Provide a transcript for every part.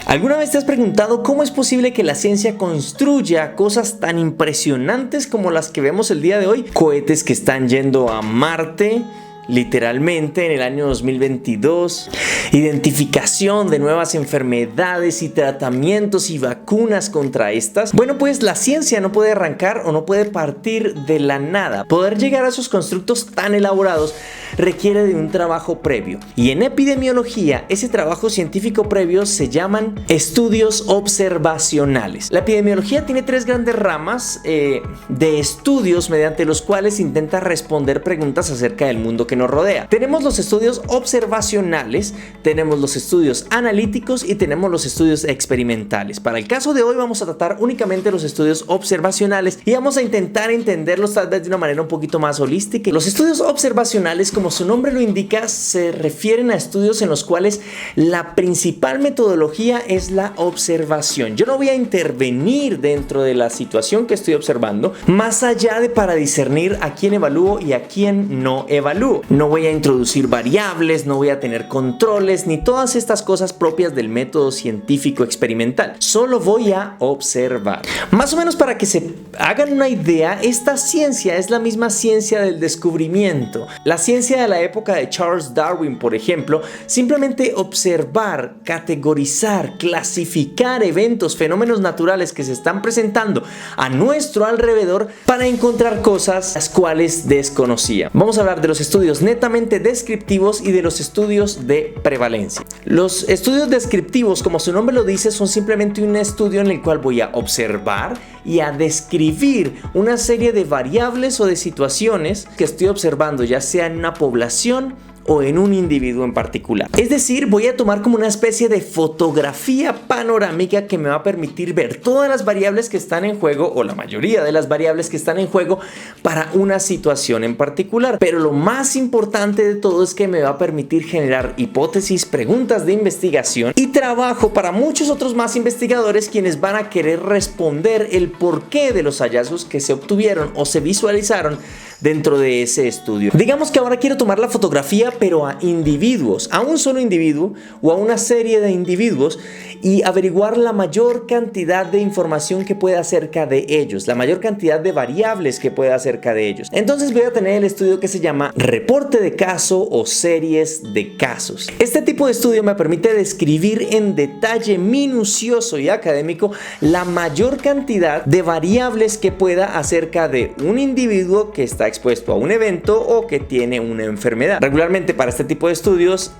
¿Alguna vez te has preguntado cómo es posible que la ciencia construya cosas tan impresionantes como las que vemos el día de hoy? Cohetes que están yendo a Marte, literalmente en el año 2022, identificación de nuevas enfermedades y tratamientos y vacunas contra estas. Bueno, pues la ciencia no puede arrancar o no puede partir de la nada. Poder llegar a esos constructos tan elaborados requiere de un trabajo previo. Y en epidemiología, ese trabajo científico previo se llaman estudios observacionales. La epidemiología tiene tres grandes ramas de estudios mediante los cuales intenta responder preguntas acerca del mundo que nos rodea. Tenemos los estudios observacionales, tenemos los estudios analíticos y tenemos los estudios experimentales. Para el caso de hoy vamos a tratar únicamente los estudios observacionales y vamos a intentar entenderlos tal vez de una manera un poquito más holística. Los estudios observacionales, como su nombre lo indica, se refieren a estudios en los cuales la principal metodología es la observación. Yo no voy a intervenir dentro de la situación que estoy observando, más allá de para discernir a quién evalúo y a quién no evalúo. No voy a introducir variables, no voy a tener controles, ni todas estas cosas propias del método científico experimental. Solo voy a observar. Más o menos para que se hagan una idea, esta ciencia es la misma ciencia del descubrimiento. La ciencia de la época de Charles Darwin, por ejemplo, simplemente observar, categorizar, clasificar eventos, fenómenos naturales que se están presentando a nuestro alrededor para encontrar cosas las cuales desconocía. Vamos a hablar de los estudios netamente descriptivos y de los estudios de prevalencia. Los estudios descriptivos, como su nombre lo dice, son simplemente un estudio en el cual voy a observar y a describir una serie de variables o de situaciones que estoy observando, ya sea en una población o en un individuo en particular. Es decir, voy a tomar como una especie de fotografía panorámica que me va a permitir ver todas las variables que están en juego, o la mayoría de las variables que están en juego para una situación en particular. Pero lo más importante de todo es que me va a permitir generar hipótesis, preguntas de investigación y trabajo para muchos otros más investigadores quienes van a querer responder el porqué de los hallazgos que se obtuvieron o se visualizaron dentro de ese estudio. Digamos que ahora quiero tomar la fotografía pero a individuos, a un solo individuo o a una serie de individuos, y averiguar la mayor cantidad de información que pueda acerca de ellos, la mayor cantidad de variables que pueda acerca de ellos. Entonces voy a tener el estudio que se llama reporte de caso o series de casos. Este tipo de estudio me permite describir en detalle minucioso y académico la mayor cantidad de variables que pueda acerca de un individuo que está expuesto a un evento o que tiene una enfermedad. Regularmente para este tipo de estudios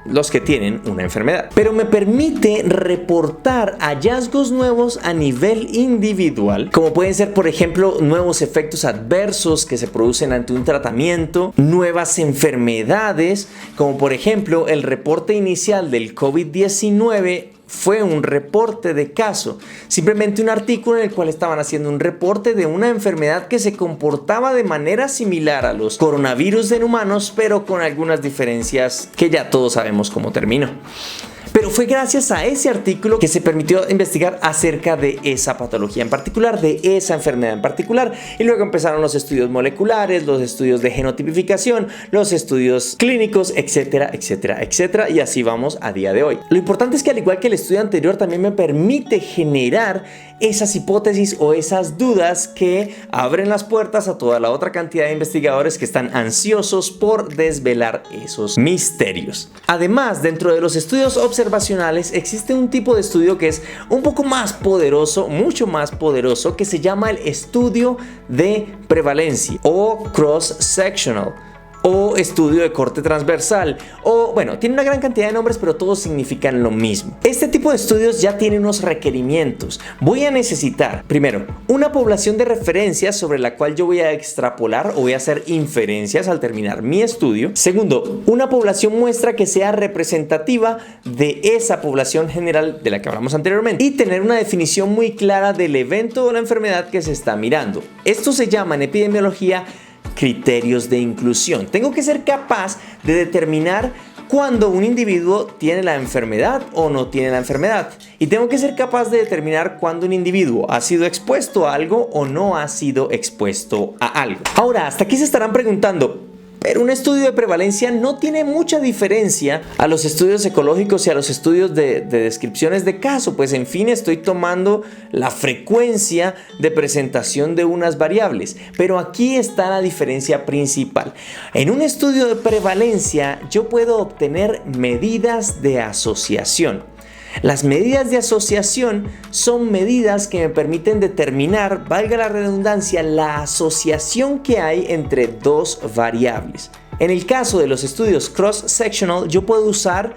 los que tienen una enfermedad, pero me permite reportar hallazgos nuevos a nivel individual, como pueden ser, por ejemplo, nuevos efectos adversos que se producen ante un tratamiento, nuevas enfermedades, como por ejemplo el reporte inicial del COVID-19 fue un reporte de caso, simplemente un artículo en el cual estaban haciendo un reporte de una enfermedad que se comportaba de manera similar a los coronavirus en humanos, pero con algunas diferencias que ya todos sabemos cómo terminó. Pero fue gracias a ese artículo que se permitió investigar acerca de esa patología en particular, de esa enfermedad en particular. Y luego empezaron los estudios moleculares, los estudios de genotipificación, los estudios clínicos, etcétera, etcétera, etcétera. Y así vamos a día de hoy. Lo importante es que, al igual que el estudio anterior, también me permite generar esas hipótesis o esas dudas que abren las puertas a toda la otra cantidad de investigadores que están ansiosos por desvelar esos misterios. Además, dentro de los estudios observacionales existe un tipo de estudio que es un poco más poderoso, mucho más poderoso, que se llama el estudio de prevalencia o cross-sectional, o estudio de corte transversal, o bueno, tiene una gran cantidad de nombres, pero todos significan lo mismo. Este tipo de estudios ya tiene unos requerimientos. Voy a necesitar, primero, una población de referencia sobre la cual yo voy a extrapolar o voy a hacer inferencias al terminar mi estudio. Segundo, una población muestra que sea representativa de esa población general de la que hablamos anteriormente, y tener una definición muy clara del evento o la enfermedad que se está mirando. Esto se llama en epidemiología criterios de inclusión. Tengo que ser capaz de determinar cuando un individuo tiene la enfermedad o no tiene la enfermedad, y tengo que ser capaz de determinar cuando un individuo ha sido expuesto a algo o no ha sido expuesto a algo. Ahora, hasta aquí se estarán preguntando: Pero un estudio de prevalencia no tiene mucha diferencia a los estudios ecológicos y a los estudios de descripciones de caso, pues en fin estoy tomando la frecuencia de presentación de unas variables. Pero aquí está la diferencia principal. En un estudio de prevalencia yo puedo obtener medidas de asociación. Las medidas de asociación son medidas que me permiten determinar, valga la redundancia, la asociación que hay entre dos variables. En el caso de los estudios cross-sectional, yo puedo usar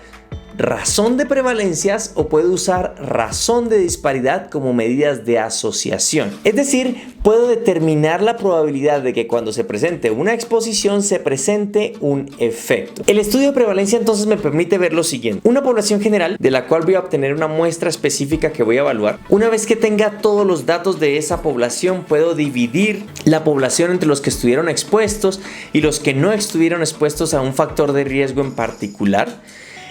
razón de prevalencias o puedo usar razón de disparidad como medidas de asociación. Es decir, puedo determinar la probabilidad de que cuando se presente una exposición se presente un efecto. El estudio de prevalencia entonces me permite ver lo siguiente: una población general de la cual voy a obtener una muestra específica que voy a evaluar. Una vez que tenga todos los datos de esa población, puedo dividir la población entre los que estuvieron expuestos y los que no estuvieron expuestos a un factor de riesgo en particular.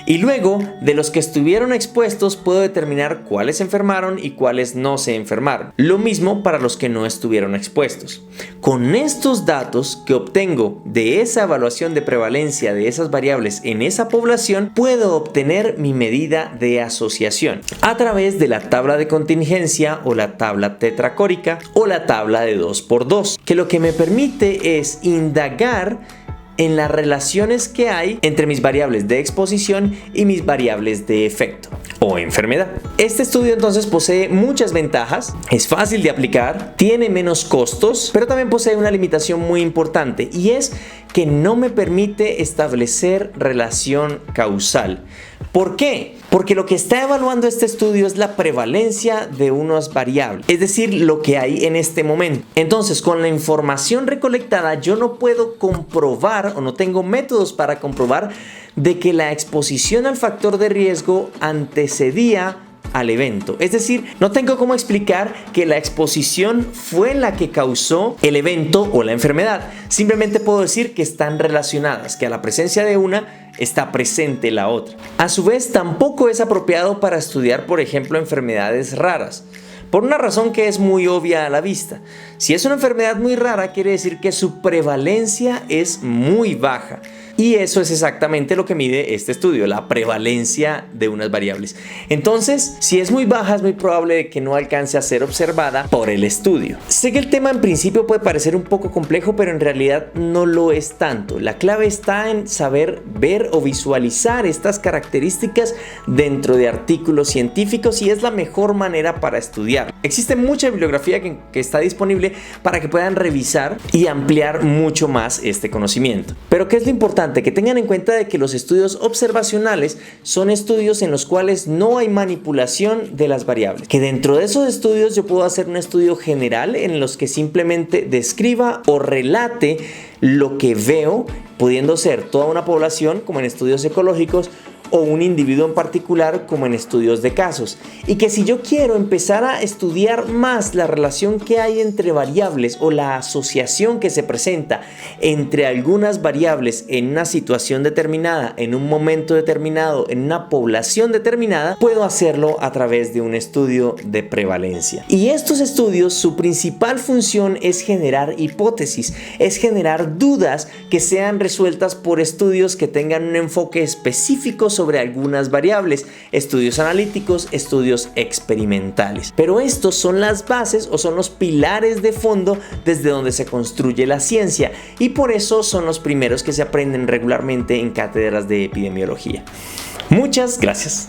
Y luego, de los que estuvieron expuestos, puedo determinar cuáles se enfermaron y cuáles no se enfermaron. Lo mismo para los que no estuvieron expuestos. Con estos datos que obtengo de esa evaluación de prevalencia de esas variables en esa población, puedo obtener mi medida de asociación a través de la tabla de contingencia o la tabla tetracórica o la tabla de 2×2, que lo que me permite es indagar en las relaciones que hay entre mis variables de exposición y mis variables de efecto o enfermedad. Este estudio entonces posee muchas ventajas, es fácil de aplicar, tiene menos costos, pero también posee una limitación muy importante y es que no me permite establecer relación causal. ¿Por qué? Porque lo que está evaluando este estudio es la prevalencia de unas variables, es decir, lo que hay en este momento. Entonces, con la información recolectada, yo no puedo comprobar o no tengo métodos para comprobar de que la exposición al factor de riesgo antecedía al evento. Es decir, no tengo cómo explicar que la exposición fue la que causó el evento o la enfermedad. Simplemente puedo decir que están relacionadas, que a la presencia de una está presente la otra. A su vez, tampoco es apropiado para estudiar, por ejemplo, enfermedades raras. Por una razón que es muy obvia a la vista. Si es una enfermedad muy rara, quiere decir que su prevalencia es muy baja. Y eso es exactamente lo que mide este estudio, la prevalencia de unas variables. Entonces, si es muy baja, es muy probable que no alcance a ser observada por el estudio. Sé que el tema en principio puede parecer un poco complejo, pero en realidad no lo es tanto. La clave está en saber ver o visualizar estas características dentro de artículos científicos y es la mejor manera para estudiar. Existe mucha bibliografía que está disponible para que puedan revisar y ampliar mucho más este conocimiento. Pero ¿qué es lo importante? Que tengan en cuenta de que los estudios observacionales son estudios en los cuales no hay manipulación de las variables. Que dentro de esos estudios yo puedo hacer un estudio general en los que simplemente describa o relate lo que veo, pudiendo ser toda una población como en estudios ecológicos o un individuo en particular como en estudios de casos. Y que si yo quiero empezar a estudiar más la relación que hay entre variables o la asociación que se presenta entre algunas variables en una situación determinada, en un momento determinado, en una población determinada, puedo hacerlo a través de un estudio de prevalencia. Y estos estudios, su principal función es generar hipótesis, es generar dudas que sean resueltas por estudios que tengan un enfoque específico sobre algunas variables, estudios analíticos, estudios experimentales. Pero estos son las bases o son los pilares de fondo desde donde se construye la ciencia y por eso son los primeros que se aprenden regularmente en cátedras de epidemiología. Muchas gracias.